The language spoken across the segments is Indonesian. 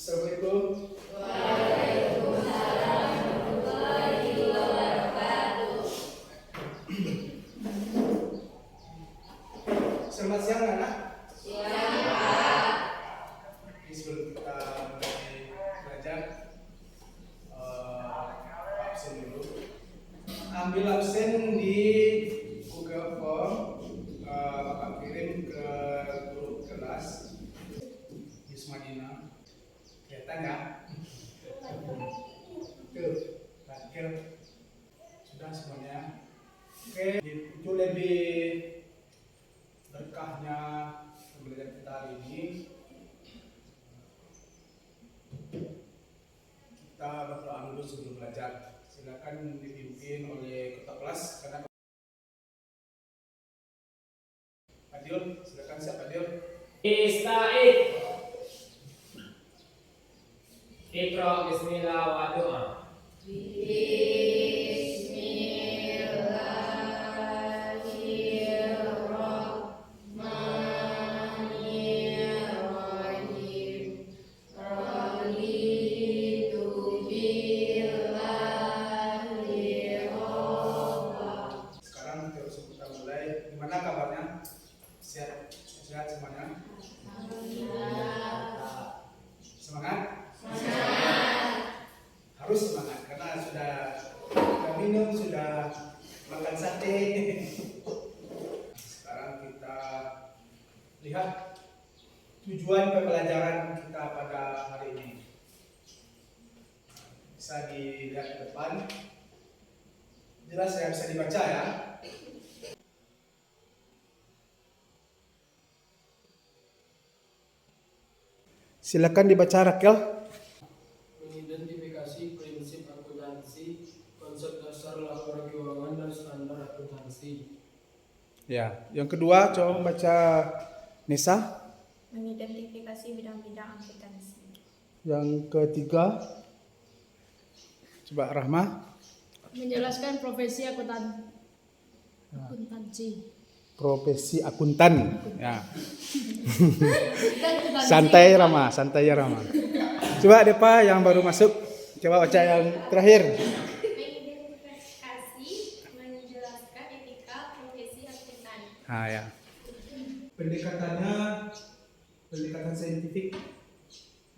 Assalamualaikum. Selamat siang anak. Sebelum kita mulai belajar, absen dulu. Ambil absen di Google Form, Bapak kirim ke grup kelas Miss Madina. Kelihatan ya? Tuh, terakhir sudah semuanya. Oke, itu lebih berkahnya pembelajaran kita hari ini. Kita berdoa dulu sebelum belajar. Silakan dipimpin oleh ketua kelas. Karena Adil, silakan siap Adil. Ista'id. Iqra bismillah wa doa. Sekarang terus kita mulai. Gimana kabarnya? Sehat, sehat semuanya? Semangat? Harus semangat karena sudah minum, sudah makan sate. Sekarang kita lihat tujuan pembelajaran kita pada hari ini. Bisa dilihat di depan. Jelas ya, bisa dibaca ya. Silakan dibaca Rakel. Mengidentifikasi prinsip akuntansi, konsep dasar laporan keuangan dan standar akuntansi. Ya, yang kedua coba membaca Nisa. Mengidentifikasi bidang-bidang akuntansi. Yang ketiga coba Rahma. Menjelaskan profesi akuntansi. Profesi akuntan. Ya. Santai Rama, santai ya Rama. Coba Depa yang baru masuk, coba baca yang terakhir. Mengidentifikasi, menjelaskan etika profesi akuntan. Ah ya. Pendekatan saintifik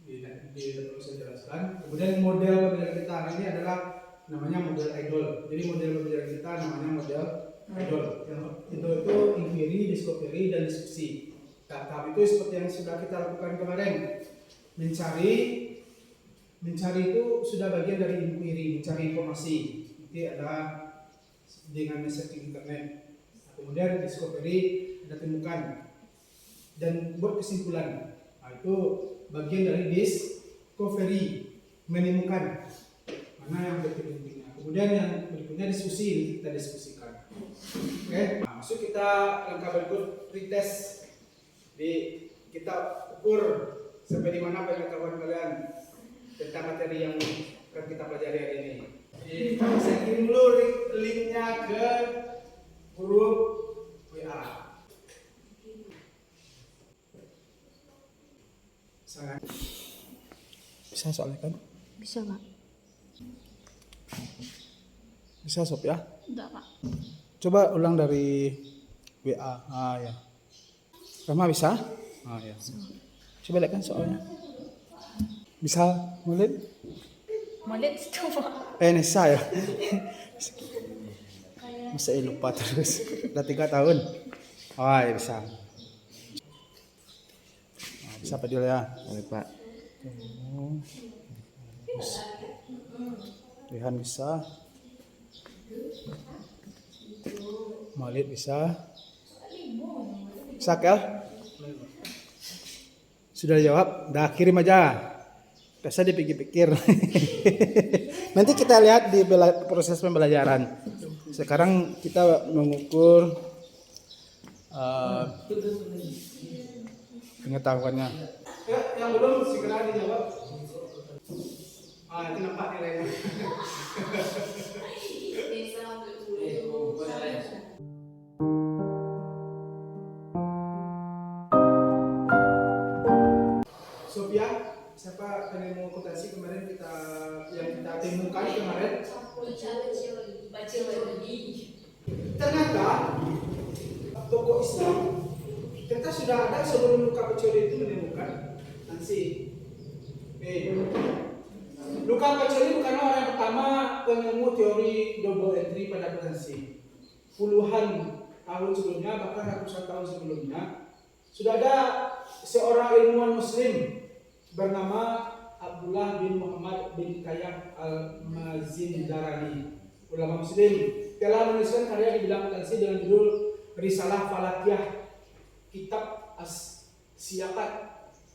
perlu saya jelaskan. Kemudian model pembelajaran kita hari ini adalah namanya model idol. Jadi model pembelajaran kita namanya model idol. Yang itu inquiry, discovery, dan diskusi. Tahap itu seperti yang sudah kita lakukan kemarin. Mencari itu sudah bagian dari inquiry, mencari informasi. Nanti ada dengan searching internet. Kemudian discovery, ada temukan dan buat kesimpulan. Nah, itu bagian dari discovery, menemukan mana yang penting-pentingnya. Kemudian yang berikutnya diskusi, ini kita diskusikan. Oke, nah, masuk kita langkah berikut pretest. Kita ukur sampai di mana pengetahuan kalian tentang materi yang akan kita pelajari hari ini. Jadi saya kirim dulu linknya ke grup WA. Sangat bisa soalnya kan? Bisa Pak? Bisa sob ya? Enggak Pak. Coba ulang dari WA. Ah ya. Rama bisa? Ah ya. Coba lihat kan soalnya. Bisa mulut? Mulut itu Pak. Nisa ya. Masa lupa terus. Udah 3 tahun. Oh ya bisa. Nah, bisa Pak Dil ya? Boleh Pak. Rehan bisa. Maulid bisa. Bisa Kel? Sudah jawab? Dah kirim aja. Biasa dipikir-pikir. Nanti kita lihat di proses pembelajaran. Sekarang kita mengukur pengetahuannya. Yang belum segera dijawab. Itu nampak nilainya. Sophia, siapa penemu akuntansi kemarin kita temukan kemarin? Ternyata tokoh Islam ternyata sudah ada sebelum Luka Pacioli itu menemukan akuntansi. Luka Pacioli bukan orang yang pertama penemu teori double entry pada akuntansi. Puluhan tahun sebelumnya, bahkan ratusan tahun sebelumnya, sudah ada seorang ilmuwan Muslim bernama Abdullah bin Muhammad bin Qayyim al-Mazindarani, ulama Muslim, telah menuliskan karya di bidang akuntansi dengan judul Risalah Falakiyah, Kitab As-Siyakat,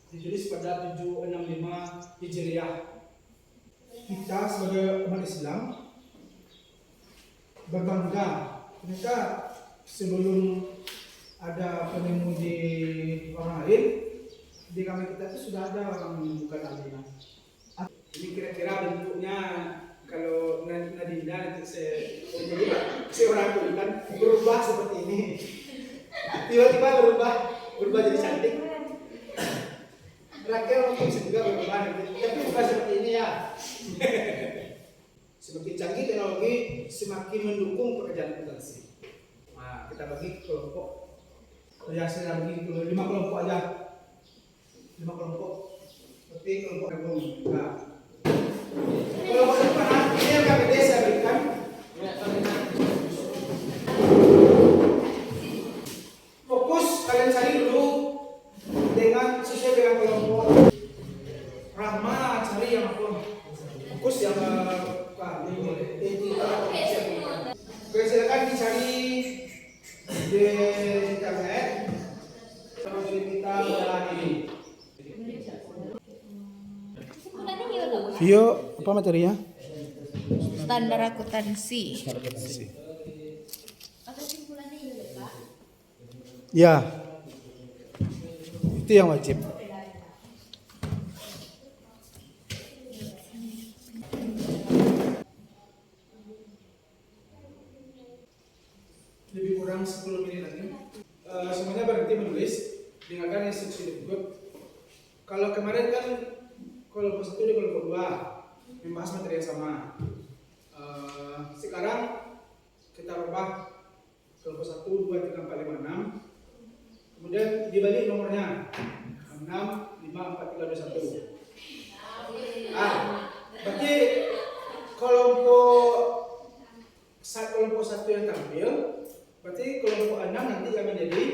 ditulis pada 765 Hijriah. Kita sebagai umat Islam berbangga, ternyata sebelum ada penemu di orang lain, di kami kita itu sudah ada orang menemukan Alina. Ini kira-kira bentuknya kalau Nadina nanti si orang itu kan berubah seperti ini, tiba-tiba berubah jadi cantik. Rakel mungkin bisa juga berubah, tapi bukan seperti ini ya. Semakin canggih teknologi, semakin mendukung pekerjaan akuntansi. Nah, kita bagi kelompok. Ya, saya bagi 5 kelompok aja. 5 kelompok. Seperti kelompok agung. Nah, kelompok depan ini yang KPD saya berikan. Fokus kalian cari dulu dengan sesuai dengan kelompok. Rahma cari yang apa? Fokus yang Oke, silakan dicari di internet. Sama kita ini. Vio, apa materinya? Standar akuntansi. Ya, itu yang wajib. Lebih kurang 10 menit lagi. Semuanya berhenti menulis, dengarkan instruksi berikut. Kalau kemarin kan kelompok 1 dan kelompok 2 membahas materi yang sama. Sekarang kita rubah kelompok 1, 2, 3, 4, 5, 6. Kemudian dibalik nomornya 6, 5, 4, 3, 2, 1. Berarti kelompok 1 yang tampil, berarti kelompok 6 nanti akan menjadi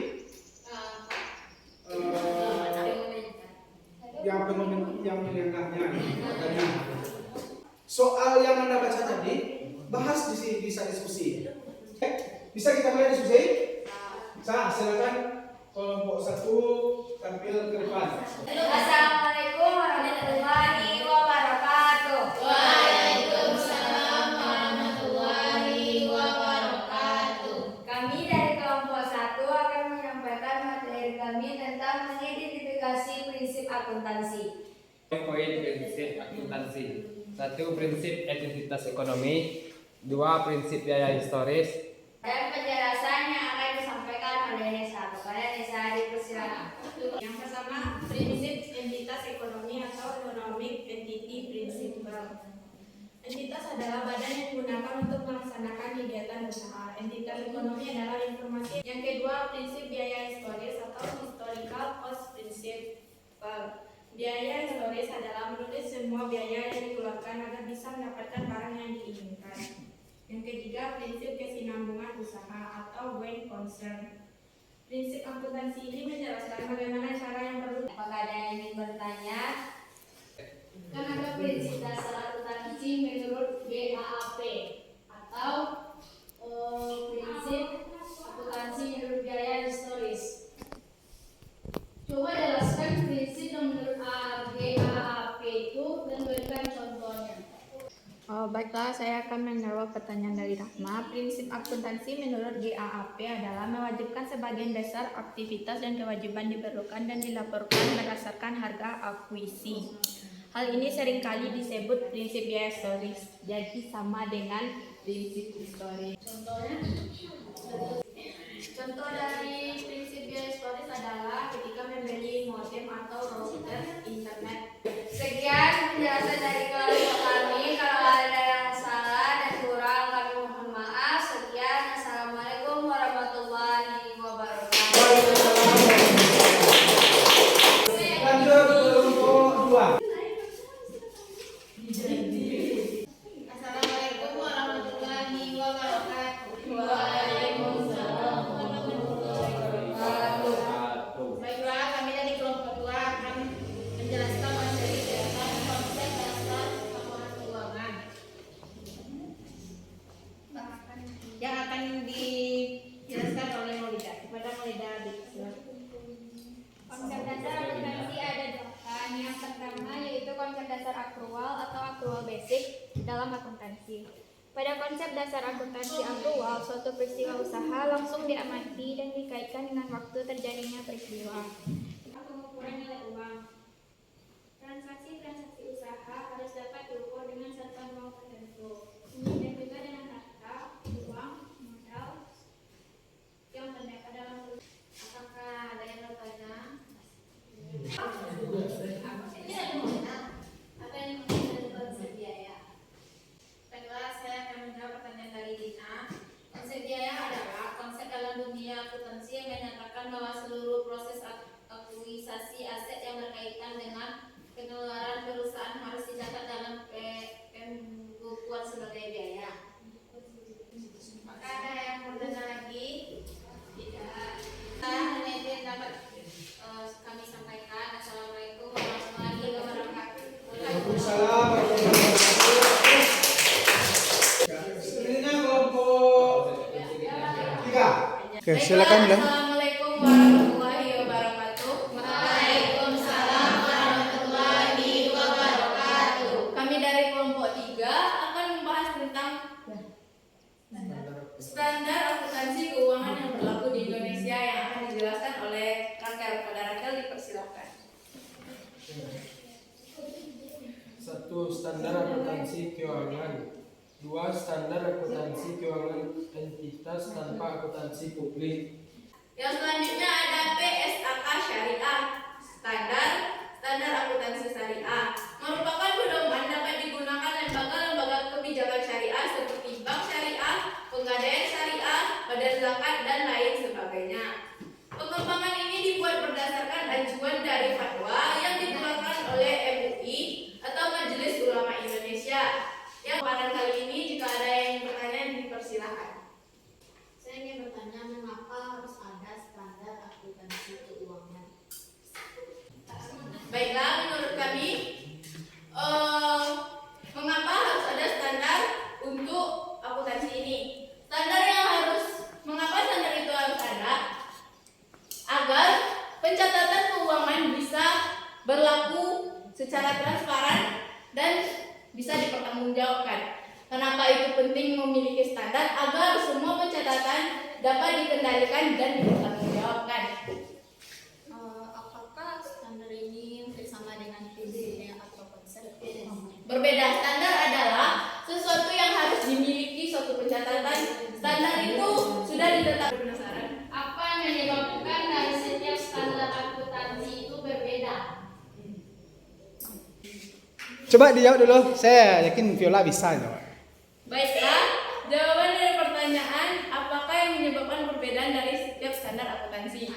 yang menengahnya. Soal yang Anda baca tadi bahas bisa diskusi. Bisa kita mulai diskusi? Silakan kelompok 1 tampil ke depan. Assalamualaikum warahmatullahi wabarakatuh. Waalaikumsalam warahmatullahi wabarakatuh. Kami dari kelompok 1 akan menyampaikan materi kami tentang mengidentifikasi prinsip akuntansi. Poin prinsip akuntansi. 1. Prinsip identitas ekonomi. 2. Prinsip biaya historis. Dan penjelasan yang akan disampaikan oleh Nesa. Kepada Nesa dipersilakan. Yang pertama, prinsip entitas ekonomi atau economic entity principle. Entitas adalah badan yang digunakan untuk melaksanakan kegiatan usaha. Entitas ekonomi adalah informasi. Yang kedua, prinsip biaya historis atau historical cost principle. Biaya historis adalah menulis semua biaya yang dikeluarkan agar bisa mendapatkan barang yang diinginkan. Yang ketiga, prinsip kesinambungan usaha atau going concern. Prinsip akuntansi ini menjelaskan bagaimana cara yang perlu. Apakah ada yang ingin bertanya? Kan ada prinsip dasar akuntansi menurut GAAP atau prinsip akuntansi menurut biaya historis. Coba jelaskan prinsip yang menurut GAAP itu dan berikan contohnya. Baiklah, saya akan menjawab pertanyaan dari Rahma. Prinsip akuntansi menurut GAAP adalah mewajibkan sebagian besar aktivitas dan kewajiban diperlukan dan dilaporkan berdasarkan harga akuisisi. Hal ini seringkali disebut prinsip biaya historis, jadi sama dengan prinsip historis. Contoh dari prinsip biaya historis adalah ketika membeli modem atau router internet. akuntansi. Pada konsep dasar akuntansi aktual, suatu peristiwa usaha langsung diamati dan dikaitkan dengan waktu terjadinya peristiwa. Pengukuran nilai uang. Transaksi-transaksi usaha harus dapat diukur dengan satuan uang tertentu. Demikian juga dengan harta, uang, modal yang terdapat dalam Apakah ada yang bertanya? Apa yang dimaksud konsep biaya? Baiklah, saya akan menjawab pertanyaan dari Dina. Konsep biaya adalah konsep dalam dunia akuntansi yang menyatakan bahwa seluruh proses akuisisi aset yang berkaitan dengan pengeluaran perusahaan harus dicatat dalam pembukuan sebagai biaya. Maka ada yang bertanya lagi? Tidak. Hanya itu yang dapat kami sampaikan. Assalamualaikum warahmatullahi wabarakatuh. Waalaikumsalam warahmatullahi wabarakatuh. Sebenarnya kelompok 3. Oke, silakan bilang. Assalamualaikum warahmatullahi wabarakatuh. Waalaikumsalam warahmatullahi wabarakatuh. Kami dari kelompok 3 akan membahas tentang standar akuntansi keuangan yang berlaku di Indonesia yang akan dijelaskan oleh Rakel. Pada Rakel dipersilakan. 1. Standar akuntansi keuangan. 2. Standar akuntansi keuangan entitas tanpa akuntansi publik. Yang selanjutnya ada PSAK Syariah. Standar akuntansi syariah merupakan pedoman dapat digunakan lembaga-lembaga kebijakan syariah seperti bank syariah, pegadaian syariah, badan zakat dan lain sebagainya. Pengembangan ini dibuat berdasarkan ajuan dari fatwa yang dikeluarkan oleh MUI atau Majelis Ulama Indonesia. Yang pada kali ini jika ada yang bertanya dipersilakan. Saya ingin bertanya, mengapa harus ada standar akuntansi keuangan? Baiklah, menurut kami mengapa harus ada standar untuk akuntansi ini? Mengapa standar itu harus ada? Agar pencatatan keuangan bisa berlaku secara transparan dan bisa dipertanggungjawabkan. Kenapa itu penting memiliki standar? Agar semua pencatatan dapat dikendalikan dan dipertanggungjawabkan. Apakah standar ini sama dengan prinsipnya atau konsep? Berbeda. Standar adalah sesuatu yang harus dimiliki suatu pencatatan. Standar itu sudah ditetapkan. Penasaran? Apa yang menyebabkan dari setiap standar akuntansi itu berbeda? Coba dijawab dulu. Saya yakin Viola bisa jawab. Baiklah, jawaban dari pertanyaan apakah yang menyebabkan perbedaan dari setiap standar akuntansi?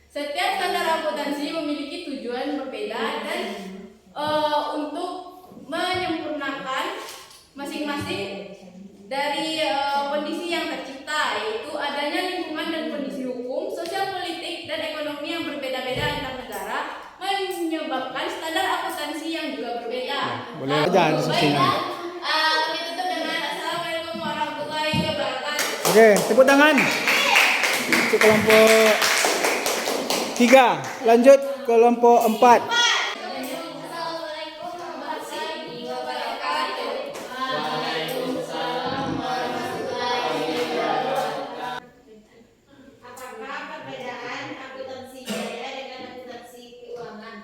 Setiap standar akuntansi memiliki tujuan berbeda dan untuk menyempurnakan masing-masing dari kondisi yang tercipta, yaitu adanya lingkungan dan kondisi hukum, sosial, politik, dan ekonomi yang berbeda-beda antar negara, menyebabkan standar akuntansi yang juga berbeda. Boleh aja diskusinya. Kami tutup dengan Assalamualaikum warahmatullahi wabarakatuh. Oke, tepuk tangan untuk kelompok 3. Lanjut kelompok 4. Assalamualaikum warahmatullahi wabarakatuh. Waalaikumsalam warahmatullahi wabarakatuh. Apakah perbedaan akuntansi biaya dengan akuntansi keuangan?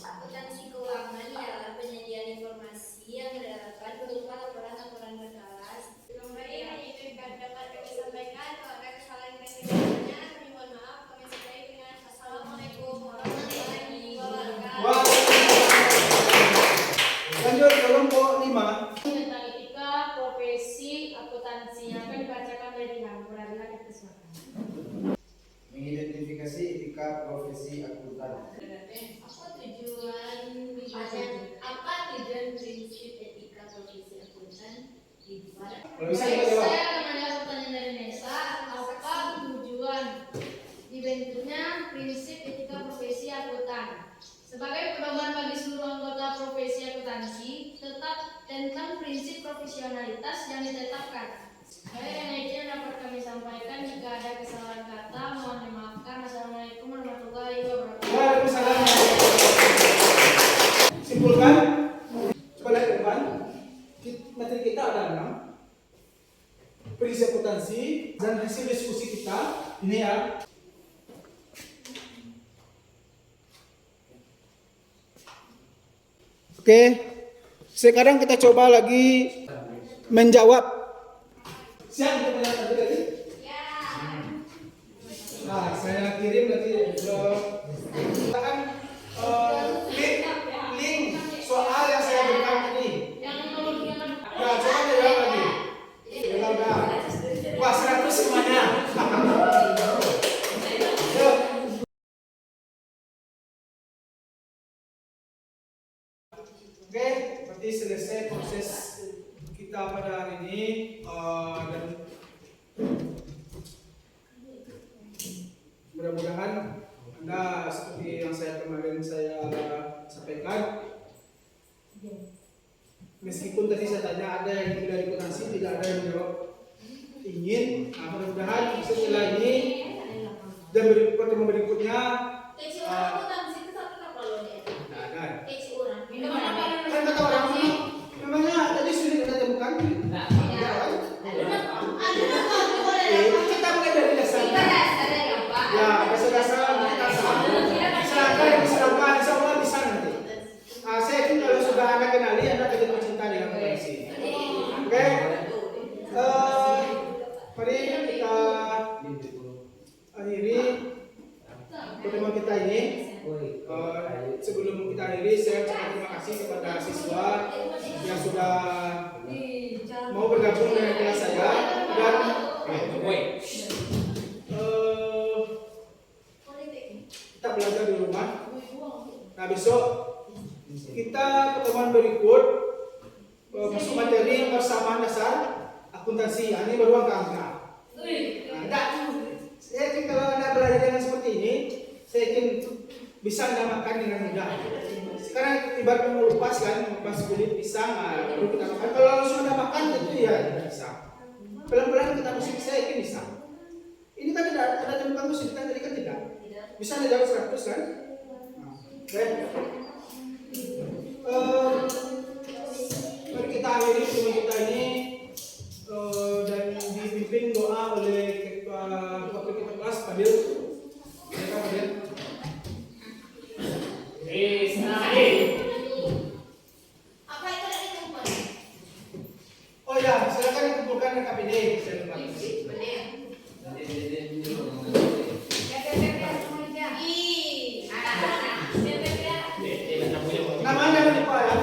Akuntansi keuangan ialah penyediaan informasi yang berdasarkan berupa laporan-laporan berkala. Kembali hanya itu yang dapat kami sampaikan. Kalau ada kesalahan dan kekurangannya, kami mohon maaf. Kami sudahi dengan Assalamualaikum warahmatullahi wabarakatuh. Lanjut kelompok 5. Tentang etika profesi akuntansi yang akan dibacakan oleh Dihan. Berada di persilakan. Mengidentifikasi etika profesi akuntan. Apa tujuan prinsip etika profesi akuntan dibuat? Kalau bisa kita jawab. Saya akan menjawab pertanyaan dari Nesa. Apa tujuan dibentuknya prinsip etika profesi akuntan? Sebagai pedoman bagi seluruh anggota profesi akuntansi, tetap tentang prinsip profesionalitas yang ditetapkan. Yang itu yang dapat kami sampaikan. Jika ada kesalahan kata, mohon dimaafkan. Assalamualaikum warahmatullahi wabarakatuh. Waalaikumsalam. Simpulkan. Coba lihat ke depan. Materi dan hasil diskusi kita ini ya. Oke, sekarang kita coba lagi menjawab. Siap untuk menjawab tadi? Nah, saya kirim nanti kita kan link soal yang saya berikan tadi. Nah, coba dijawab lagi. Udah. Wah, 100 semuanya. Yuk. Oke, berarti selesai proses kita pada hari ini dan mudah-mudahan Anda seperti yang kemarin saya sampaikan, meskipun tadi saya tanya ada yang tidak akuntansi, tidak ada yang menjawab ingin. Nah, mudah-mudahan setelah ini dan pertemuan berikutnya kan kata orang memangnya tadi sudah kita temukan kita mulai dari dasar ya, dasar kita silakan insya Allah bisa nanti. Saya yakin kalau sudah Anda kenali, Anda akan cinta dengan akuntansi. Oke, mari kita akhiri pertemuan kita ini. Sebelum kita akhiri, saya ucapkan terima kasih kepada siswa yang sudah mau bergabung dengan kelas saya dan kita belajar di rumah. Nah, besok kita pertemuan berikut masuk materi persamaan dasar akuntansi. Ini baru angka-angka. Nah, saya yakin kalau Anda belajar dengan seperti ini, saya yakin bisa Anda makan dengan mudah. Sekarang ibarat mengelupas kulit pisang, baru kita makan. Kalau langsung Anda makan, tentu ya tidak bisa. Pelan-pelan kita musik, saya yakin bisa. Ini kan tidak ada temukan kesulitan tadi kan tidak. Bisa Anda jawab 100 kan? Oke. Mari kita akhiri pertemuan kita ini dan dipimpin doa oleh wakil ketua kelas Fadil. Silakan Fadil. Apa itu dari kumpul? Oh ya, silakan dikumpulkan KPD. Namanya apa nih Pak ya?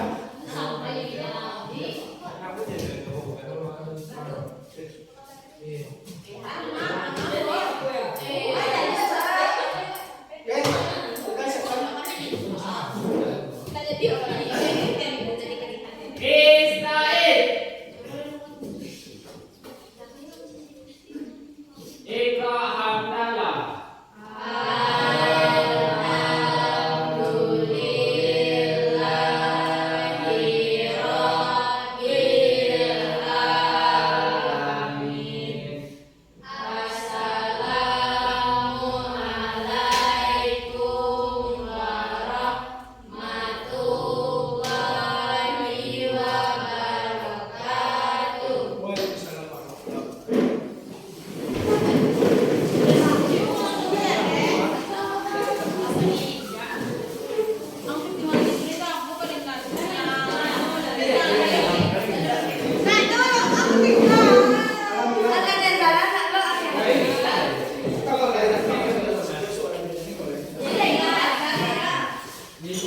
Ini